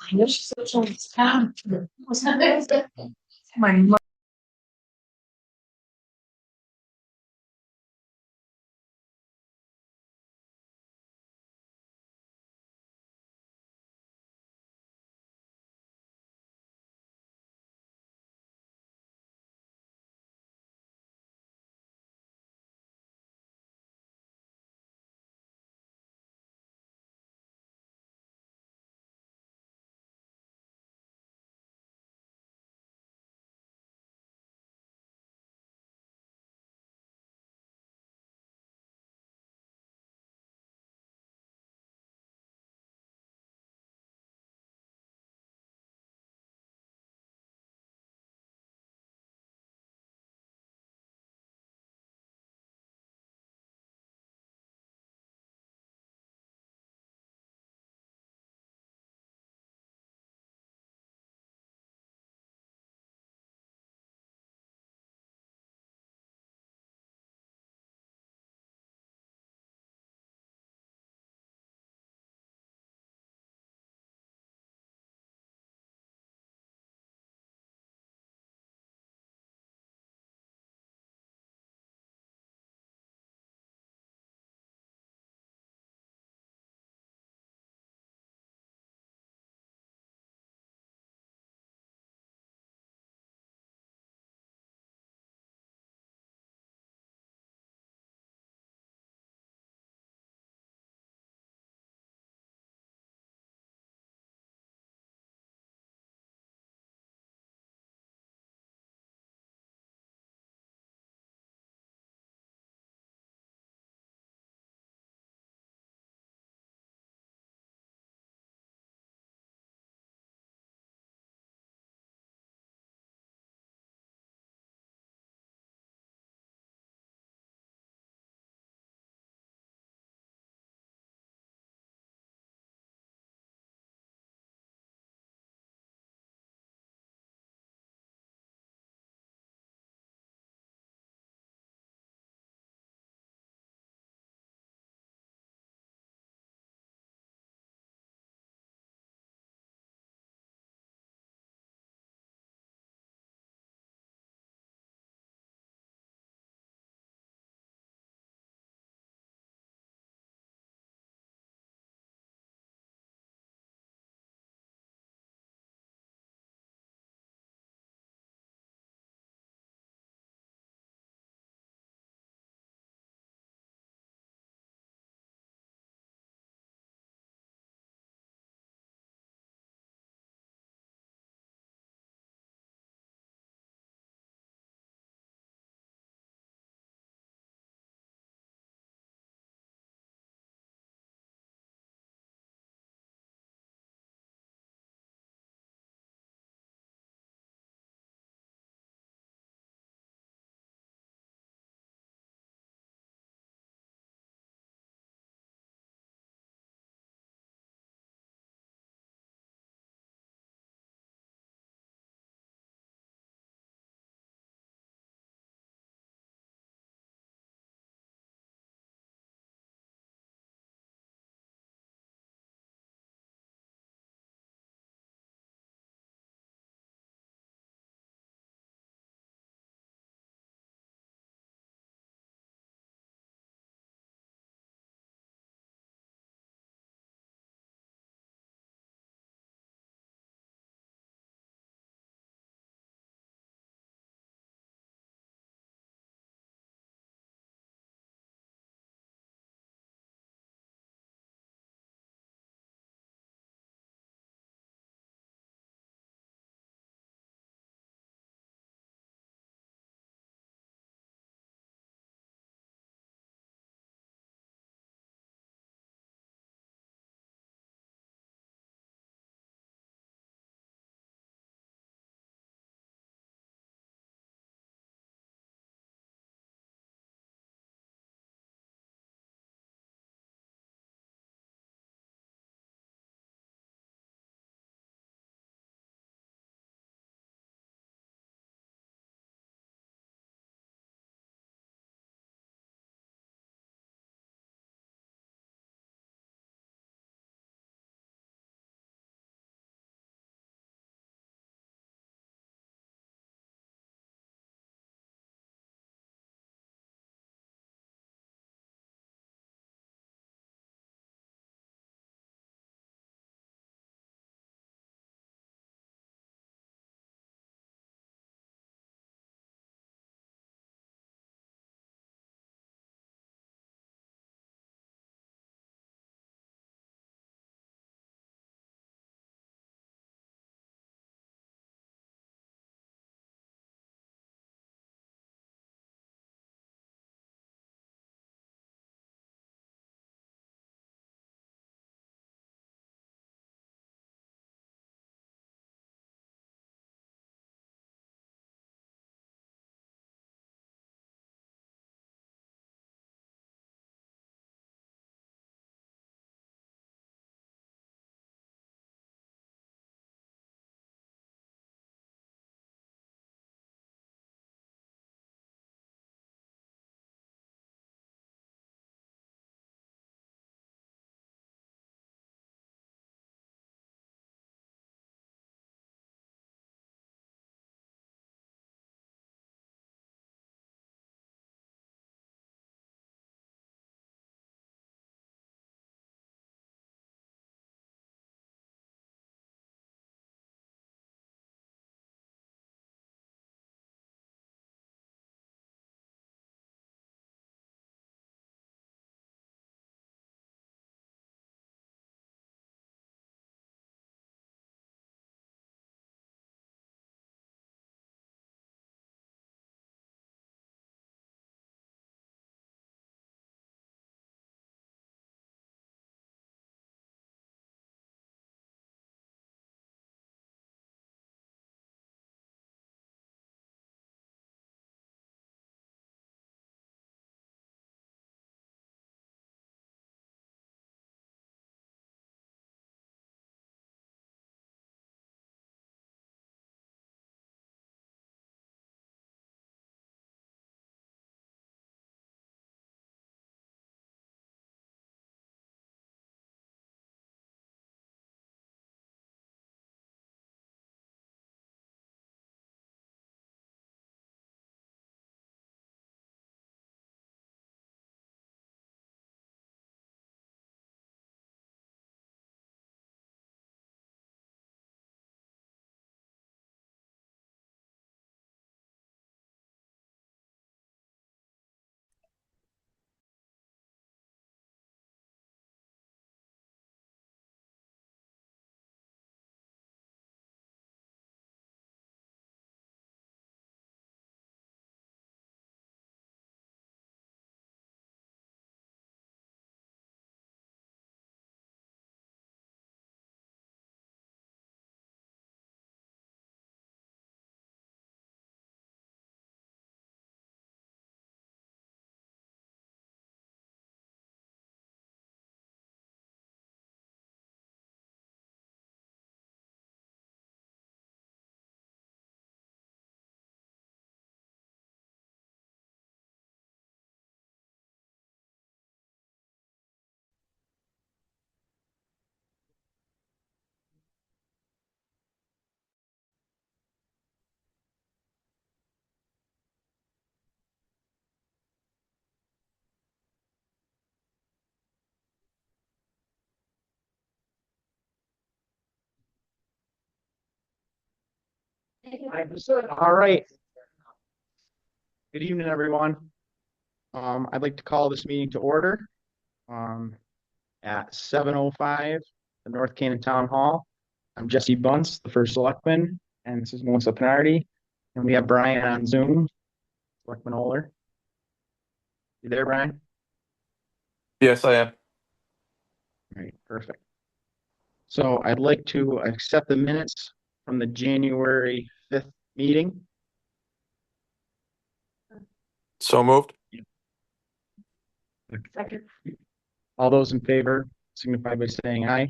Конечно, совершенно странно. Мои All right. Good evening, everyone. I'd like to call this meeting to order at 7:05 the North Canaan Town Hall. I'm Jesse Bunce, the first selectman, and this is Melissa Pinardi. And we have Brian on Zoom, Selectman Oler. You there, Brian? Yes, I am. All right, perfect. So I'd like to accept the minutes from the January 5th meeting. So moved. Second. All those in favor signify by saying aye.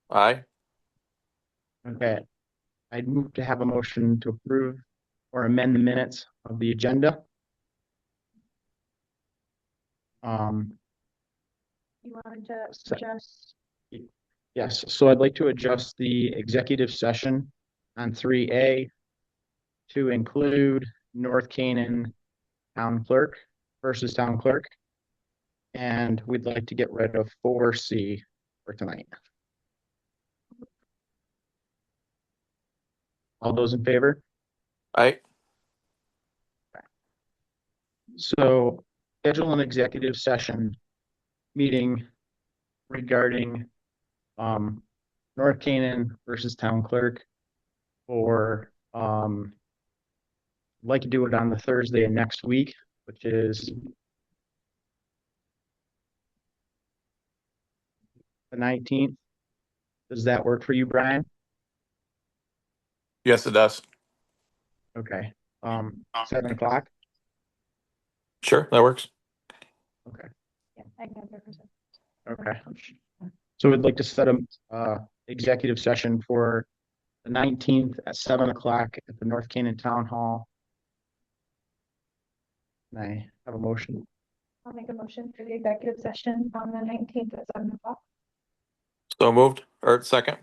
Aye. Okay. I'd move to have a motion to approve or amend the minutes of the agenda. You wanted to adjust? Yes, so I'd like to adjust the executive session on 3A to include North Canaan town clerk versus town clerk. And we'd like to get rid of 4C for tonight. All those in favor? Aye. So schedule an executive session meeting regarding North Canaan versus town clerk for like to do it on the Thursday of next week, which is the 19th. Does that work for you, Brian? Yes, it does. Okay. 7 o'clock. Sure, that works. Okay. Yeah, I can have it. Okay. So we'd like to set a executive session for the 19th at 7 o'clock at the North Canaan Town Hall. Can I have a motion? I'll make a motion for the executive session on the 19th at 7 o'clock. So moved. Or second.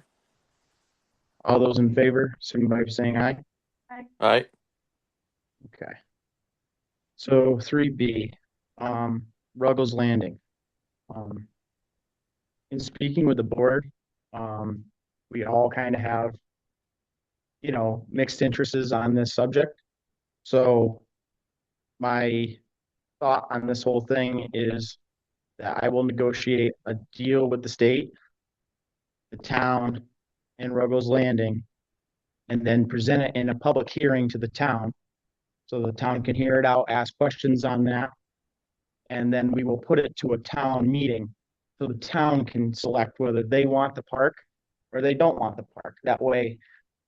All those in favor, signify by saying aye. Aye. Okay. So 3B, Ruggles Landing. In speaking with the board, we all kind of have, mixed interests on this subject. So my thought on this whole thing is that I will negotiate a deal with the state, the town, and Ruggles Landing, and then present it in a public hearing to the town. So the town can hear it out, ask questions on that. And then we will put it to a town meeting. So the town can select whether they want the park or they don't want the park. That way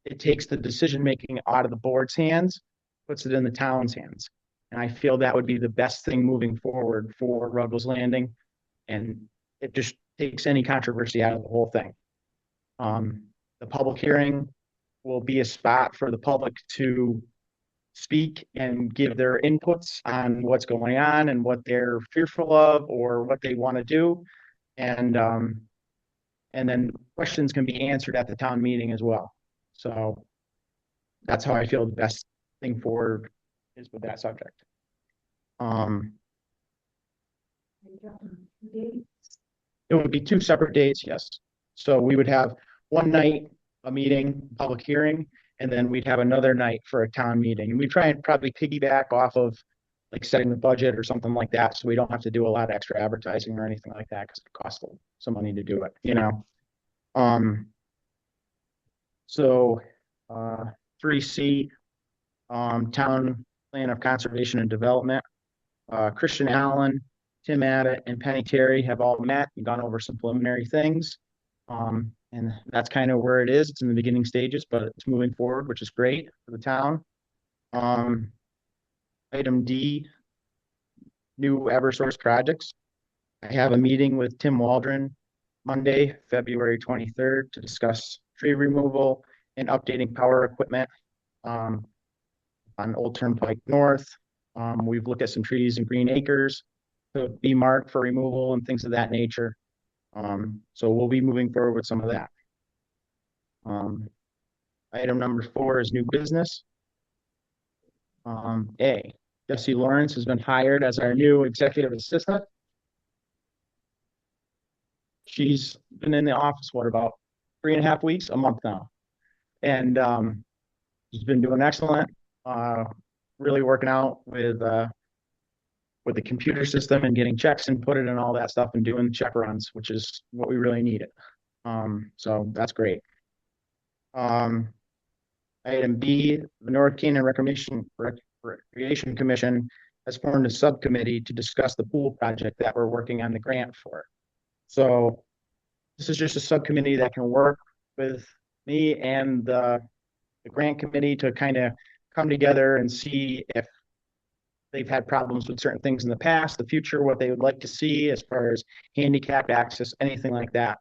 it takes the decision-making out of the board's hands, puts it in the town's hands. And I feel that would be the best thing moving forward for Ruggles Landing. And it just takes any controversy out of the whole thing. The public hearing will be a spot for the public to speak and give their inputs on what's going on and what they're fearful of or what they want to do. And then questions can be answered at the town meeting as well. So that's how I feel the best thing forward is with that subject. It would be 2 separate dates, yes. So we would have one night, a meeting, public hearing, and then we'd have another night for a town meeting. And we try and probably piggyback off of like setting the budget or something like that. So we don't have to do a lot of extra advertising or anything like that because it costs some money to do it, So 3C, Town Plan of Conservation and Development. Christian Allen, Tim Abbott, and Penny Terry have all met and gone over some preliminary things. And that's kind of where it is. It's in the beginning stages, but it's moving forward, which is great for the town. Item D, new Eversource projects. I have a meeting with Tim Waldron Monday, February 23rd to discuss tree removal and updating power equipment on Old Turnpike North. We've looked at some trees in Green Acres to be marked for removal and things of that nature. So we'll be moving forward with some of that. Item number 4 is new business. A, Jesse Lawrence has been hired as our new executive assistant. She's been in the office, what, about 3.5 weeks, a month now. And He's been doing excellent, really working out with the computer system and getting checks inputted and all that stuff and doing the check runs, which is what we really needed. So that's great. Item B, the North Canaan Recreation Commission has formed a subcommittee to discuss the pool project that we're working on the grant for. So this is just a subcommittee that can work with me and the grant committee to kind of come together and see if they've had problems with certain things in the past, the future, what they would like to see as far as handicapped access, anything like that.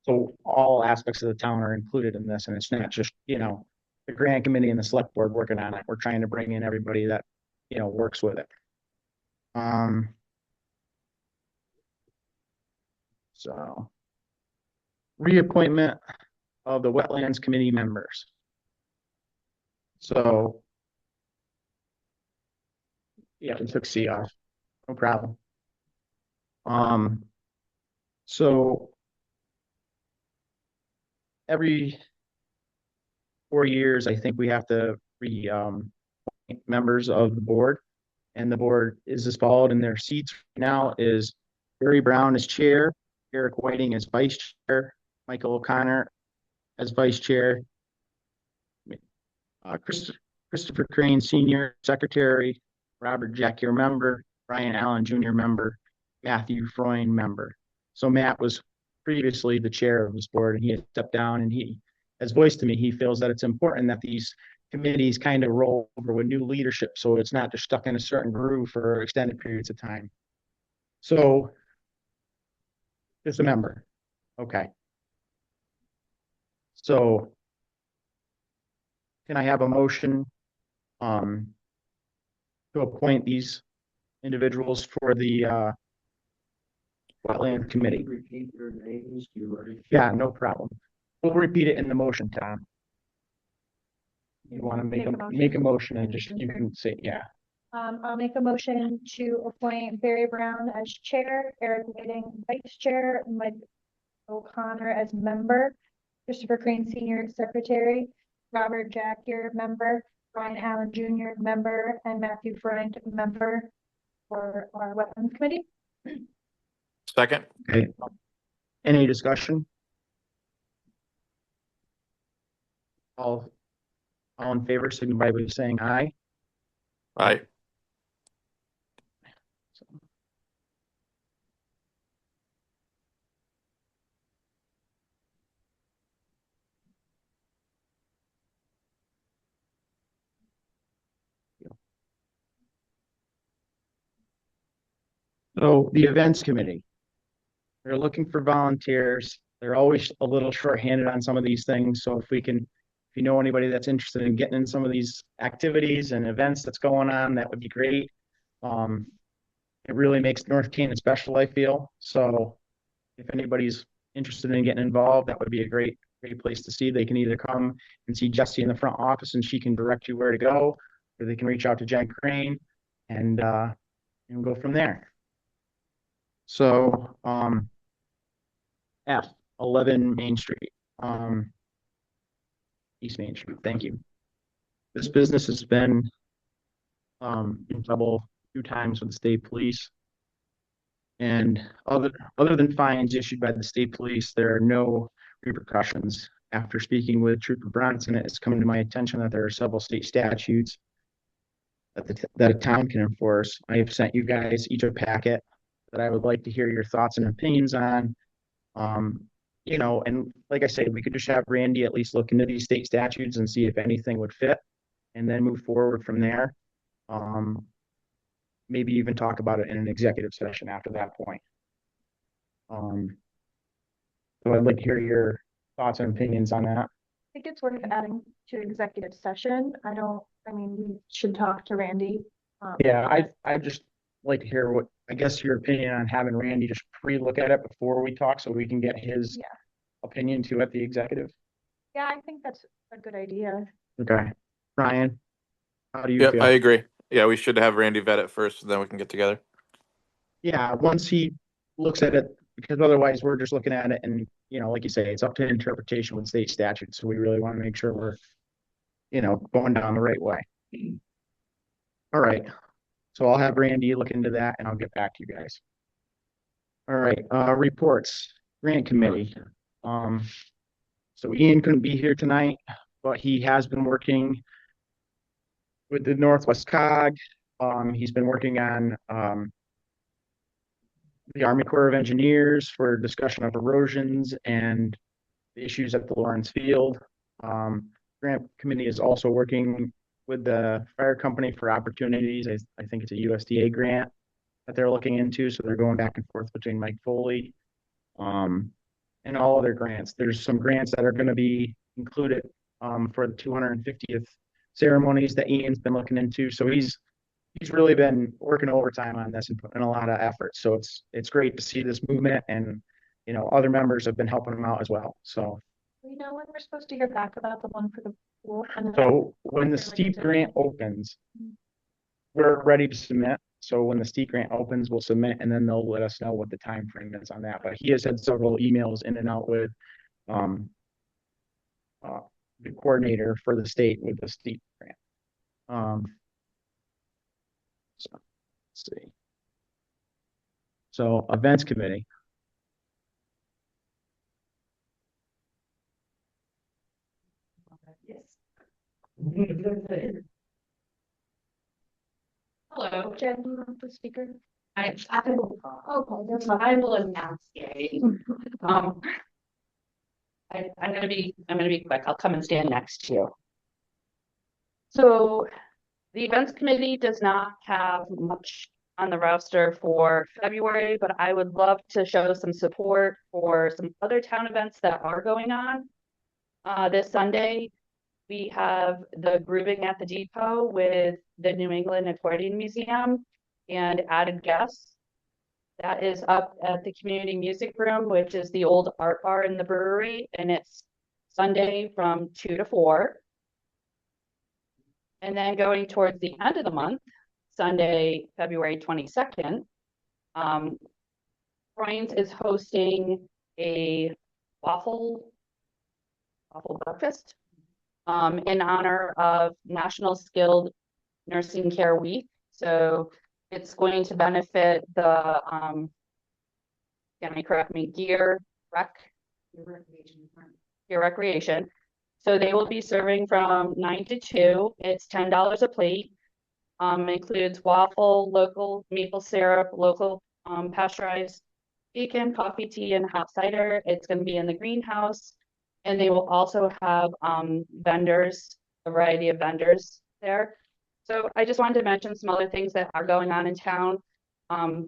So all aspects of the town are included in this, and it's not just, the grant committee and the select board working on it. We're trying to bring in everybody that, works with it. So reappointment of the wetlands committee members. So yeah, we took C off, no problem. So every 4 years, I think we have to members of the board, and the board is as followed in their seats now is Barry Brown as chair, Eric Whiting as vice chair, Michael O'Connor as vice chair, Christopher Crane Senior secretary, Robert Jackier member, Brian Allen Jr. member, Matthew Freund member. So Matt was previously the chair of this board, and he had stepped down, and he has voiced to me he feels that it's important that these committees kind of roll over with new leadership, so it's not just stuck in a certain groove for extended periods of time. So just a member. Okay. So can I have a motion to appoint these individuals for the wetland committee? Repeat your names. Yeah, no problem. We'll repeat it in the motion, Tom. You want to make a motion and just, you can say, yeah. I'll make a motion to appoint Barry Brown as chair, Eric Whiting vice chair, Mike O'Connor as member, Christopher Crane Senior secretary, Robert Jackier member, Brian Allen Jr. member, and Matthew Freund member for our wetlands committee. Second. Okay. Any discussion? All in favor, signify by saying aye. Aye. So the events committee, they're looking for volunteers. They're always a little short-handed on some of these things. So if you know anybody that's interested in getting in some of these activities and events that's going on, that would be great. It really makes North Canaan special, I feel. So if anybody's interested in getting involved, that would be a great place to see. They can either come and see Jessie in the front office and she can direct you where to go, or they can reach out to Jen Crane and go from there. So F, 11 Main Street, East Main Street. Thank you. This business has been in trouble a few times with the state police. And other than fines issued by the state police, there are no repercussions. After speaking with Trooper Bronson, it's come to my attention that there are several state statutes that a town can enforce. I have sent you guys each a packet that I would like to hear your thoughts and opinions on. And like I said, we could just have Randy at least look into these state statutes and see if anything would fit, and then move forward from there. Maybe even talk about it in an executive session after that point. So I'd like to hear your thoughts and opinions on that. I think it's worth adding to executive session. We should talk to Randy. Yeah, I just like to hear your opinion on having Randy just pre-look at it before we talk, so we can get his opinion too at the executive. Yeah, I think that's a good idea. Okay. Ryan, how do you Yep, feel? I agree. Yeah, we should have Randy vet it first, then we can get together. Yeah, once he looks at it, because otherwise we're just looking at it and, like you say, it's up to interpretation with state statutes. So we really want to make sure going down the right way. All right. So I'll have Randy look into that and I'll get back to you guys. All right, reports, grant committee. So Ian couldn't be here tonight, but he has been working with the Northwest COG. He's been working on the Army Corps of Engineers for discussion of erosions and the issues at the Lawrence Field. Grant committee is also working with the fire company for opportunities. I think it's a USDA grant that they're looking into. So they're going back and forth between Mike Foley and all other grants. There's some grants that are going to be included for the 250th ceremonies that Ian's been looking into. So he's really been working overtime on this and putting a lot of effort. So it's great to see this movement, and other members have been helping him out as well. So We know when we're supposed to hear back about the one for the pool. so when the steep grant opens, we're ready to submit. So when the steep grant opens, we'll submit, and then they'll let us know what the time frame is on that. But he has had several emails in and out with the coordinator for the state with the steep grant. So let's see. So events committee. Yes. Hello. Jen, do you want the speaker? I will, Okay, that's I will enunciate. I'm gonna be quick. I'll come and stand next to you. So the events committee does not have much on the roster for February, but I would love to show some support for some other town events that are going on. This Sunday, we have the Grooving at the Depot with the New England Accordion Museum and added guests. That is up at the Community Music Room, which is the old art bar in the brewery, and it's Sunday from 2 to 4. And then going towards the end of the month, Sunday, February 22nd, Brian's is hosting a waffle breakfast in honor of National Skilled Nursing Care Week. So it's going to benefit the, Gear Recreation. So they will be serving from 9 to 2. It's $10 a plate. Includes waffle, local maple syrup, local pasteurized bacon, coffee, tea, and hot cider. It's going to be in the greenhouse. And they will also have vendors, a variety of vendors there. So I just wanted to mention some other things that are going on in town.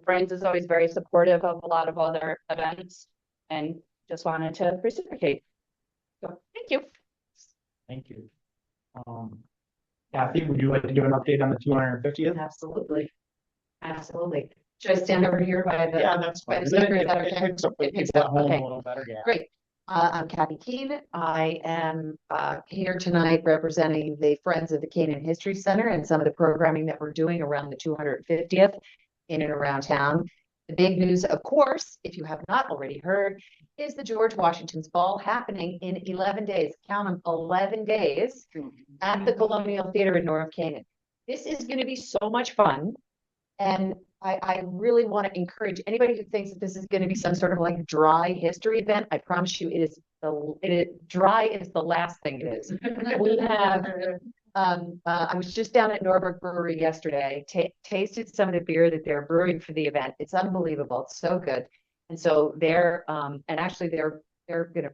Friends is always very supportive of a lot of other events, and just wanted to reciprocate. So thank you. Thank you. Kathy, would you like to give an update on the 250th? Absolutely. Absolutely. Should I stand over here by the? Yeah, that's fine. by the speaker? Is that okay? It picks that home Okay. a little better. Yeah. Great. I'm Kathy Keene. I am here tonight representing the Friends of the Canaan History Center and some of the programming that we're doing around the 250th in and around town. The big news, of course, if you have not already heard, is the George Washington's Ball happening in 11 days. Count them, 11 days at the Colonial Theater in North Canaan. This is going to be so much fun. And I really want to encourage anybody who thinks that this is going to be some sort of like dry history event. I promise you, dry is the last thing it is. We have, I was just down at Norberg Brewery yesterday, tasted some of the beer that they're brewing for the event. It's unbelievable. It's so good. And so they're going to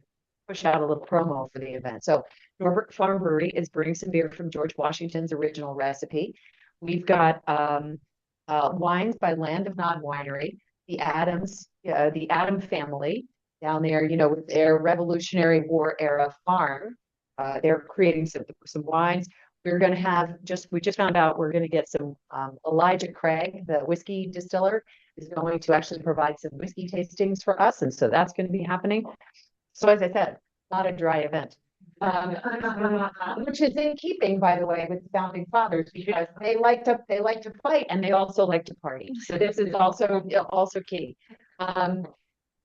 push out a little promo for the event. So Norberg Farm Brewery is brewing some beer from George Washington's original recipe. We've got wines by Land of Nod Winery, the Adam family down there, with their Revolutionary War era farm. They're creating some wines. We're going to have we just found out we're going to get some Elijah Craig, the whiskey distiller, is going to actually provide some whiskey tastings for us. And so that's going to be happening. So as I said, not a dry event. Which is in keeping, by the way, with the founding fathers, because they like to fight and they also like to party. So this is also key.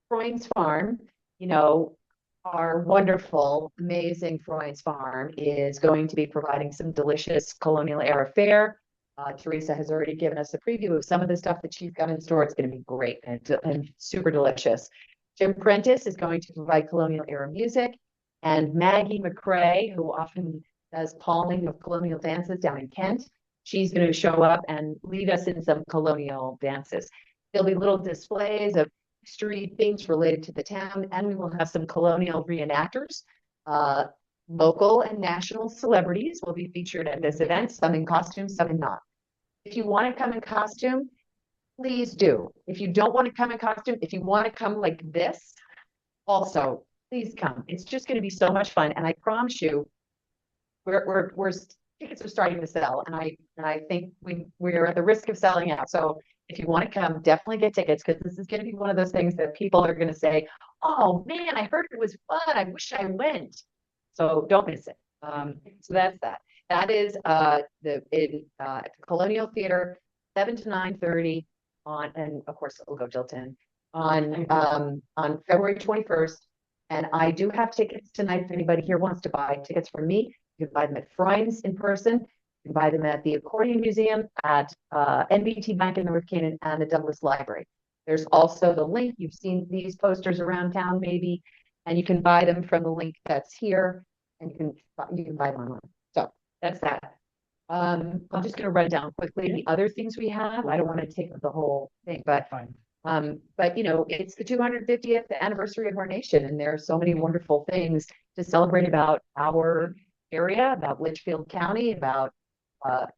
Freund's Farm, our wonderful, amazing Freud's Farm is going to be providing some delicious colonial era fare. Teresa has already given us a preview of some of the stuff that she's got in store. It's going to be great and super delicious. Jim Prentice is going to provide colonial era music, and Maggie McCrae, who often does palming of colonial dances down in Kent, she's going to show up and lead us in some colonial dances. There'll be little displays of history, things related to the town, and we will have some colonial reenactors. Local and national celebrities will be featured at this event, some in costume, some in not. If you want to come in costume, please do. If you don't want to come in costume, if you want to come like this, also, please come. It's just going to be so much fun. And I promise you, we're tickets are starting to sell. And I think we're at the risk of selling out. So if you want to come, definitely get tickets, because this is going to be one of those things that people are going to say, oh man, I heard it was fun. I wish I went. So don't miss it. So that's that. That is at the Colonial Theater, 7 to 9:30 on, and of course it'll go till 10 on February 21st. And I do have tickets tonight if anybody here wants to buy tickets from me. You can buy them at Freund's in person. You can buy them at the Accordion Museum, at NBT Bank in North Canaan, and the Douglas Library. There's also the link. You've seen these posters around town maybe, and you can buy them from the link that's here, and you can buy them online. So that's that. I'm just going to run down quickly the other things we have. I don't want to take up the whole thing, but you know, it's the 250th anniversary of our nation, and there are so many wonderful things to celebrate about our area, about Litchfield County, about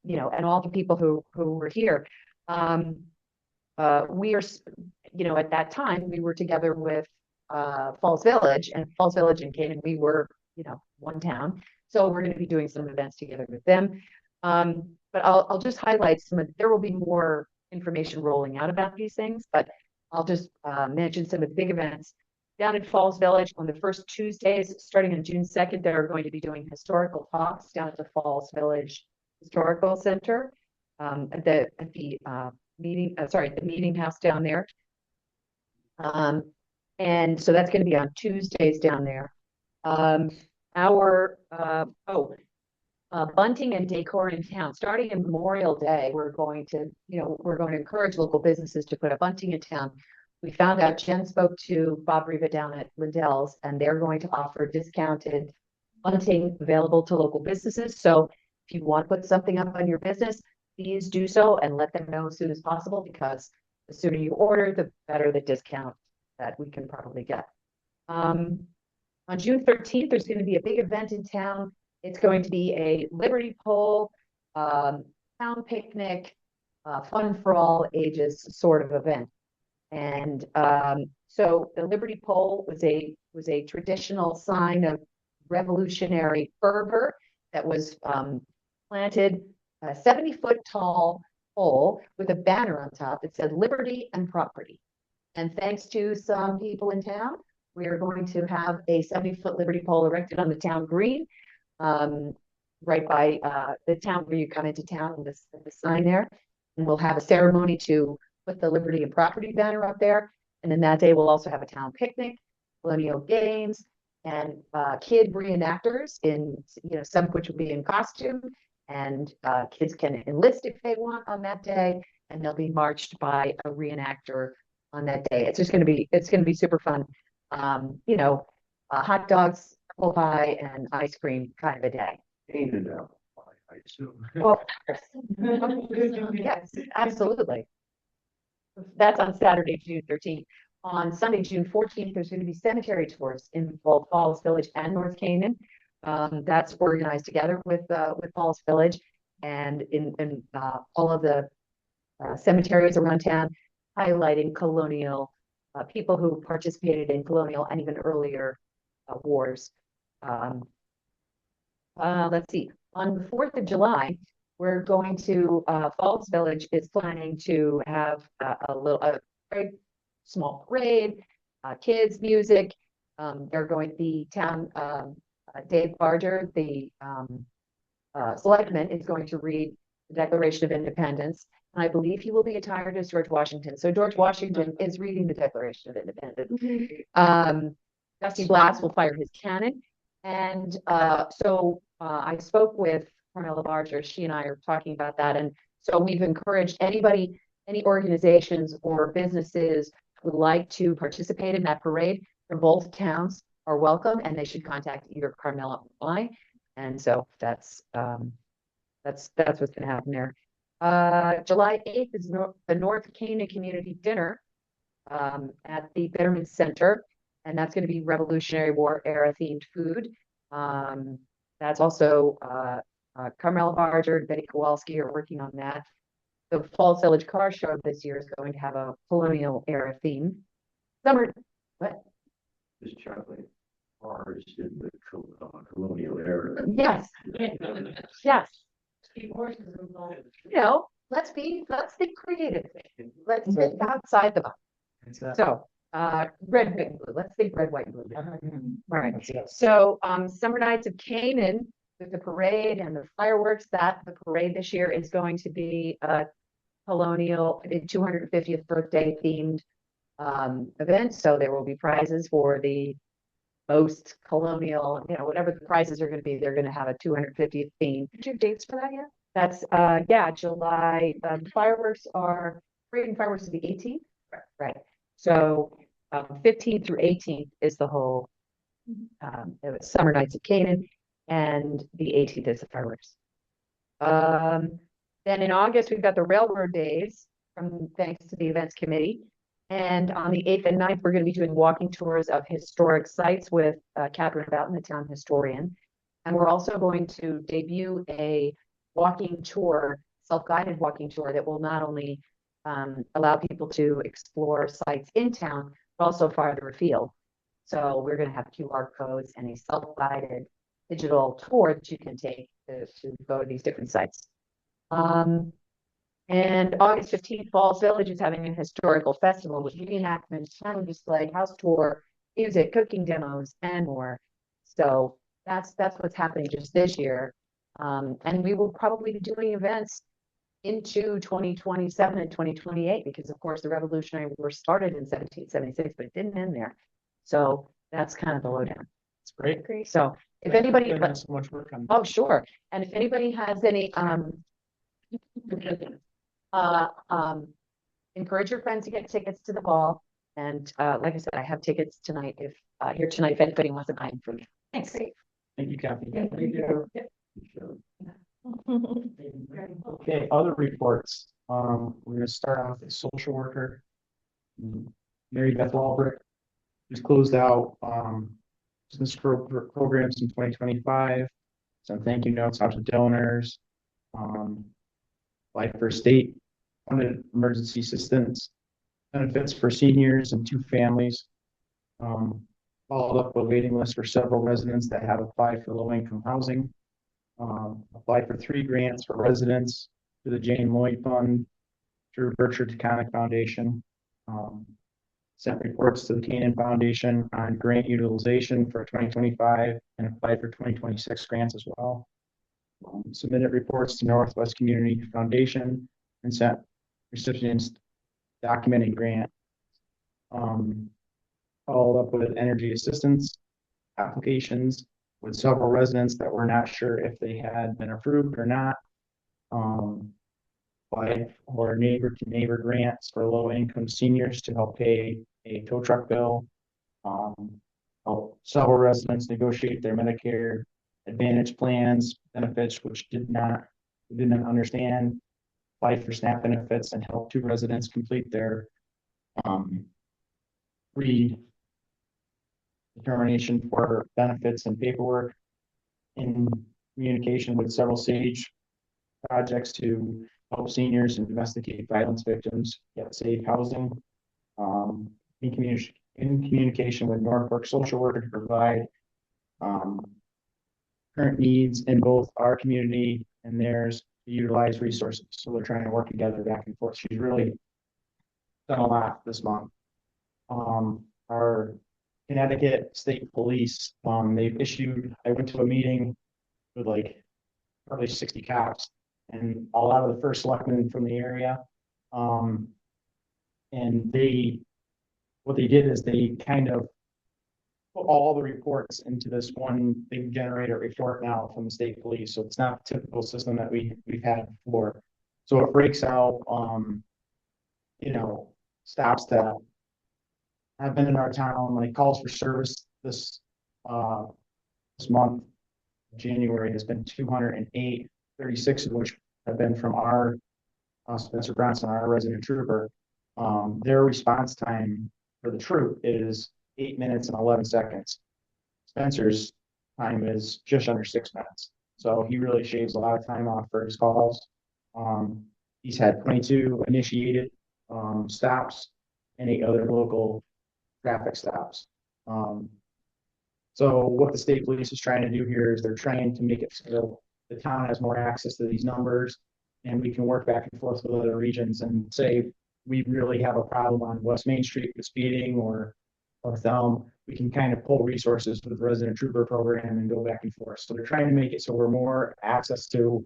you know, and all the people who were here. We are, you know, at that time we were together with Falls Village and Canaan. We were, you know, one town, so we're going to be doing some events together with them. But I'll just highlight some of, there will be more information rolling out about these things, but I'll just mention some of the big events. Down in Falls Village on the first Tuesdays, starting on June 2nd, they're going to be doing historical talks down at the Falls Village Historical Center, at the meeting house down there. And so that's going to be on Tuesdays down there. Bunting and decor in town. Starting in Memorial Day, we're going to encourage local businesses to put a bunting in town. We found out, Jen spoke to Bob Riva down at Lindell's, and they're going to offer discounted bunting available to local businesses. So if you want to put something up on your business, please do so and let them know as soon as possible, because the sooner you order, the better the discount that we can probably get. On June 13th, there's going to be a big event in town. It's going to be a Liberty Pole, town picnic, fun for all ages sort of event. And so the Liberty Pole was a traditional sign of revolutionary fervor that was planted, a 70-foot tall pole with a banner on top that said liberty and property. And thanks to some people in town, we are going to have a 70-foot Liberty Pole erected on the town green, right by the town where you come into town, with the sign there. And we'll have a ceremony to put the liberty and property banner up there. And then that day we'll also have a town picnic, colonial games, and kid reenactors, in, you know, some of which will be in costume, and kids can enlist if they want on that day, and they'll be marched by a reenactor on that day. It's going to be super fun. You know, hot dogs, apple pie, and ice cream kind of a day. I assume. Well, yes, absolutely. That's on Saturday, June 13th. On Sunday, June 14th, there's going to be cemetery tours in both Falls Village and North Canaan. That's organized together with Falls Village, and in all of the cemeteries around town, highlighting colonial people who participated in colonial and even earlier wars. Let's see. On the 4th of July, we're going to, Falls Village is planning to have a very small parade, kids, music. They're going to be town, Dave Barger, the selectman, is going to read the Declaration of Independence. And I believe he will be attired as George Washington. So George Washington is reading the Declaration of Independence. Dusty Blast will fire his cannon. And so I spoke with Cornella Barger. She and I are talking about that. And so we've encouraged anybody, any organizations or businesses who would like to participate in that parade from both towns are welcome, and they should contact either Carmella or I. And so that's what's going to happen there. July 8th is the North Canaan Community Dinner at the Betterment Center, and that's going to be Revolutionary War era themed food. That's also Carmel Barger and Betty Kowalski are working on that. The Falls Village Car Show this year is going to have a colonial era theme. Summer, what? This chocolate bars in the colonial era. Yes, yes. Let's think creative. Let's think outside the box. So, red, white, and blue. Let's think red, white, and blue. All right. So, Summer Nights of Canaan with the parade and the fireworks. The parade this year is going to be a colonial 250th birthday themed event. So there will be prizes for the most colonial, whatever the prizes are going to be. They're going to have a 250th theme. Do you have dates for that yet? That's July. Fireworks are parade and fireworks is the 18th. Right. So 15th through 18th is the whole Summer Nights of Canaan, and the 18th is the fireworks. Then in August we've got the Railroad Days thanks to the events committee. And on the 8th and 9th, we're going to be doing walking tours of historic sites with Catherine Boughton, the town historian. And we're also going to debut a walking tour, self-guided walking tour that will not only allow people to explore sites in town, but also farther afield. So we're going to have QR codes and a self-guided digital tour that you can take to go to these different sites. And August 15th, Falls Village is having a historical festival with reenactments, channel display, house tour, music, cooking demos, and more. So that's what's happening just this year. And we will probably be doing events into 2027 and 2028 because, of course, the Revolutionary War started in 1776, but it didn't end there. So that's kind of the lowdown. It's great. So if anybody, so much work on. oh, sure. And if anybody has any, encourage your friends to get tickets to the ball. And like I said, I have tickets tonight if anybody wants to buy them for me. Thanks. Thank you, Kathy. Thank you. Okay, other reports. We're going to start off with the social worker, Mary Beth Walbrick, who's closed out business programs in 2025. Some thank you notes out to donors. Applied for state funded emergency assistance benefits for seniors and 2 families. Followed up a waiting list for several residents that have applied for low-income housing. Applied for 3 grants for residents through the Jane Lloyd Fund, through Berkshire Taconic Foundation. Sent reports to the Canaan Foundation on grant utilization for 2025 and applied for 2026 grants as well. Submitted reports to Northwest Community Foundation and sent recipients documenting grant. Followed up with energy assistance applications with several residents that were not sure if they had been approved or not. Applied for neighbor to neighbor grants for low income seniors to help pay a tow truck bill. Help several residents negotiate their Medicare Advantage plans, benefits which did not understand. Applied for SNAP benefits and help 2 residents complete their determination for benefits and paperwork. In communication with several SAGE projects to help seniors and domestic violence victims get safe housing. In communication with Norfolk social worker to provide current needs in both our community and theirs to utilize resources. So they're trying to work together back and forth. She's really done a lot this month. Our Connecticut State Police, they've issued, I went to a meeting with like probably 60 cops and a lot of the first selectmen from the area. And what they did is they kind of put all the reports into this one big generator report now from the state police, so it's not the typical system that we've had before. So it breaks out, you know, stops that have been in our town, like calls for service this month, January, has been 208, 36 of which have been from our Spencer Bronson, our resident trooper. Their response time for the troop is 8 minutes and 11 seconds. Spencer's time is just under 6 minutes. So he really shaves a lot of time off for his calls. He's had 22 initiated stops and 8 other local traffic stops. So what the state police is trying to do here is they're trying to make it so the town has more access to these numbers, and we can work back and forth with other regions and say we really have a problem on West Main Street with speeding or Elm. We can kind of pull resources with the resident trooper program and go back and forth. So they're trying to make it so we're more access to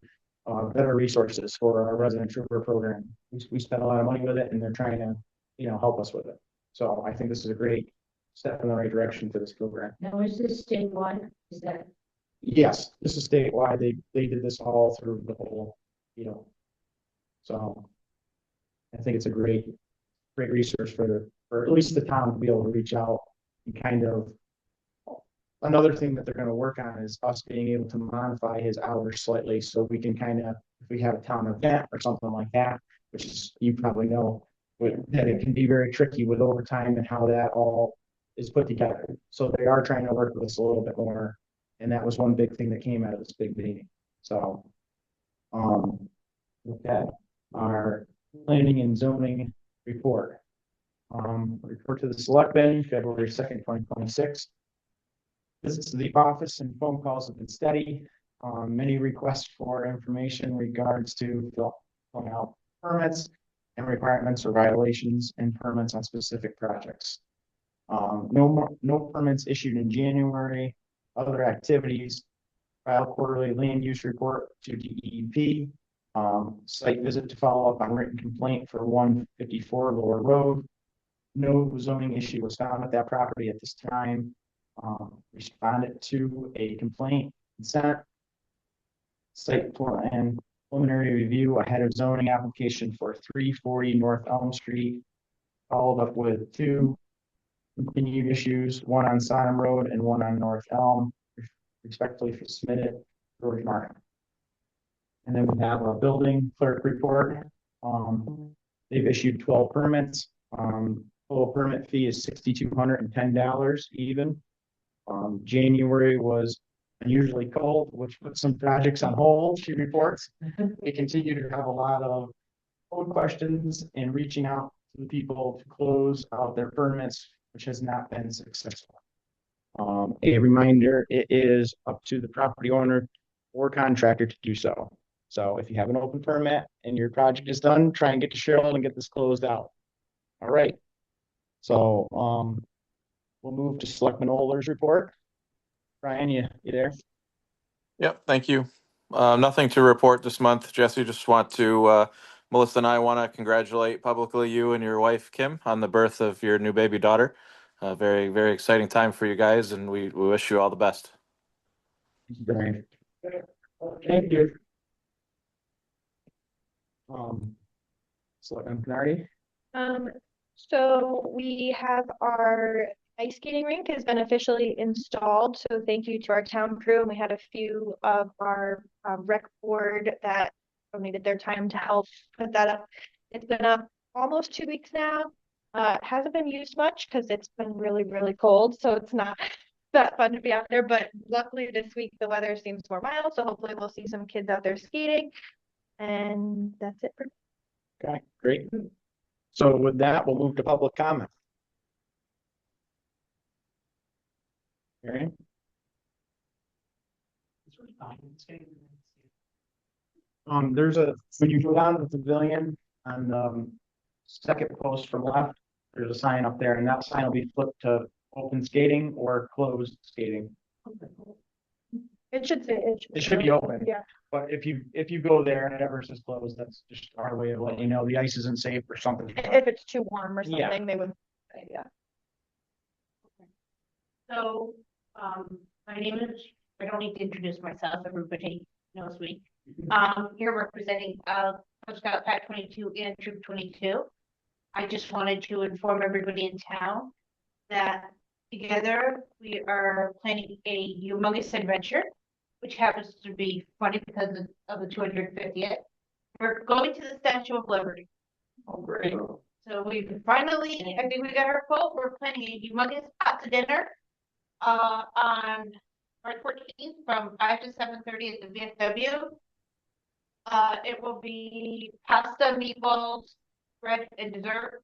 better resources for our resident trooper program. We spend a lot of money with it, and they're trying to, you know, help us with it. So I think this is a great step in the right direction for this program. Now, is this statewide? Is that, Yes, this is statewide. They did this all through the whole, you know. So I think it's a great resource for at least the town to be able to reach out and kind of. Another thing that they're going to work on is us being able to modify his hours slightly, so we can kind of, if we have a town event or something like that, which is, you probably know, that it can be very tricky with overtime and how that all is put together. So they are trying to work with us a little bit more. And that was one big thing that came out of this big meeting. So, okay, our planning and zoning report. Report to the Selectmen, February 2nd, 2026. Visits to the office and phone calls have been steady. Many requests for information in regards to filling out permits and requirements or violations and permits on specific projects. No permits issued in January. Other activities, file quarterly land use report to DEP, site visit to follow up on written complaint for 154 Lower Road. No zoning issue was found at that property at this time. Responded to a complaint, consent, site plan preliminary review ahead of zoning application for 340 North Elm Street, followed up with 2 continued issues, one on Sodom Road and one on North Elm, respectfully submitted George Martin. And then we have a building clerk report. They've issued 12 permits. Total permit fee is $6,210 even. January was unusually cold, which put some projects on hold, she reports. We continue to have a lot of code questions and reaching out to the people to close out their permits, which has not been successful. A reminder, it is up to the property owner or contractor to do so. So if you have an open permit and your project is done, try and get to Cheryl and get this closed out. All right. So we'll move to Selectman Oller's report. Brian, you there? Yep, thank you. Nothing to report this month, Jesse. Just want to, Melissa and I want to congratulate publicly you and your wife, Kim, on the birth of your new baby daughter. Very, very exciting time for you guys, and we wish you all the best. Brian. Thank you. Selectman Canardi? So we have our ice skating rink has been officially installed. So thank you to our town crew. And we had a few of our rec board that donated their time to help put that up. It's been up almost 2 weeks now. It hasn't been used much because it's been really, really cold. So it's not that fun to be out there. But luckily this week the weather seems more mild. So hopefully we'll see some kids out there skating. And that's it for me. Okay, great. So with that, we'll move to public comment. Marion? There's when you go down to the pavilion on second post from left, there's a sign up there, and that sign will be flipped to open skating or closed skating. It should say It should be open. Yeah. But if you go there and it ever says closed, that's just our way of letting you know the ice isn't safe or something. If it's too warm or Yeah. something, they would say, yeah. So, my name is, I don't need to introduce myself, everybody knows me. Here representing, Cub Scout Pack 22 and Troop 22. I just wanted to inform everybody in town that together we are planning a humongous adventure, which happens to be funny because of the 250th. We're going to the Statue of Liberty. Oh, great. So we finally, I think we got our quote, we're planning a humongous pizza dinner on March 14th from 5 to 7:30 at the VFW. It will be pasta, meatballs, bread, and dessert.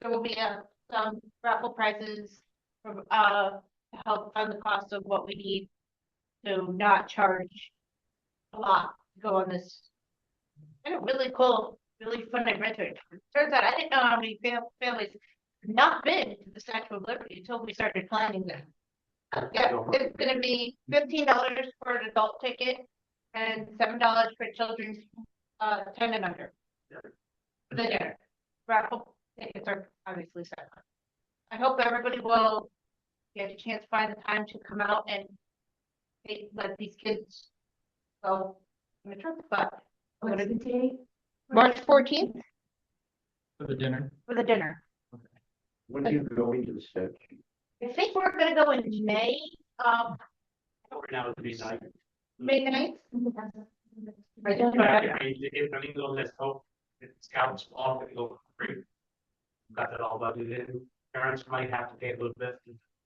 There will be some raffle prizes from to help fund the cost of what we need to not charge a lot to go on this kind of really cool, really fun adventure. Turns out I didn't know how many families have not been to the Statue of Liberty until we started planning that. Yeah, it's gonna be $15 for an adult ticket and $7 for children's 10 and under. For the dinner. Raffle tickets are obviously separate. I hope everybody will get a chance to find the time to come out and let these kids go on the trip, but What's the date? March 14th For the dinner. for the dinner. When do you go into the statue? I think we're gonna go in May, Right now it's midnight. May 9th. Right, I mean, if I mean, let's hope it scouts off and go free. Got that all budgeted in. Parents might have to pay a little bit.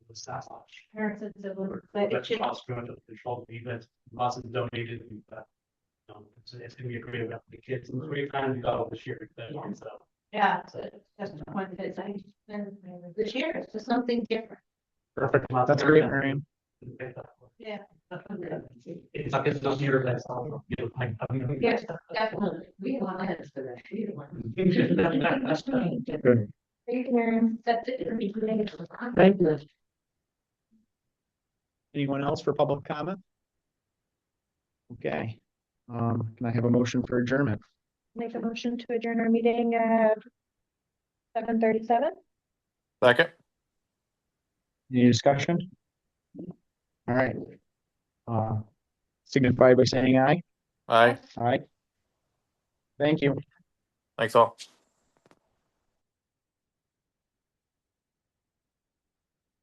It's not much. Parents and siblings. But it That's should, cost going to control the event. Lots of donated. It's gonna be a great event for the kids. And 3 times we go this year. So. yeah, so that's the point that I spend this year, it's just something different. Perfect. That's great, Marion. Yeah. It's not your best. Yes, definitely. We want to for that. We don't want- Good. Thank you, Miriam. That's it. Thank you. Anyone else for public comment? Okay. Can I have a motion for adjournment? Make a motion to adjourn our meeting at 7:37. Second. Any discussion? All right. Signify by saying aye. Aye. Aye. Thank you. Thanks all.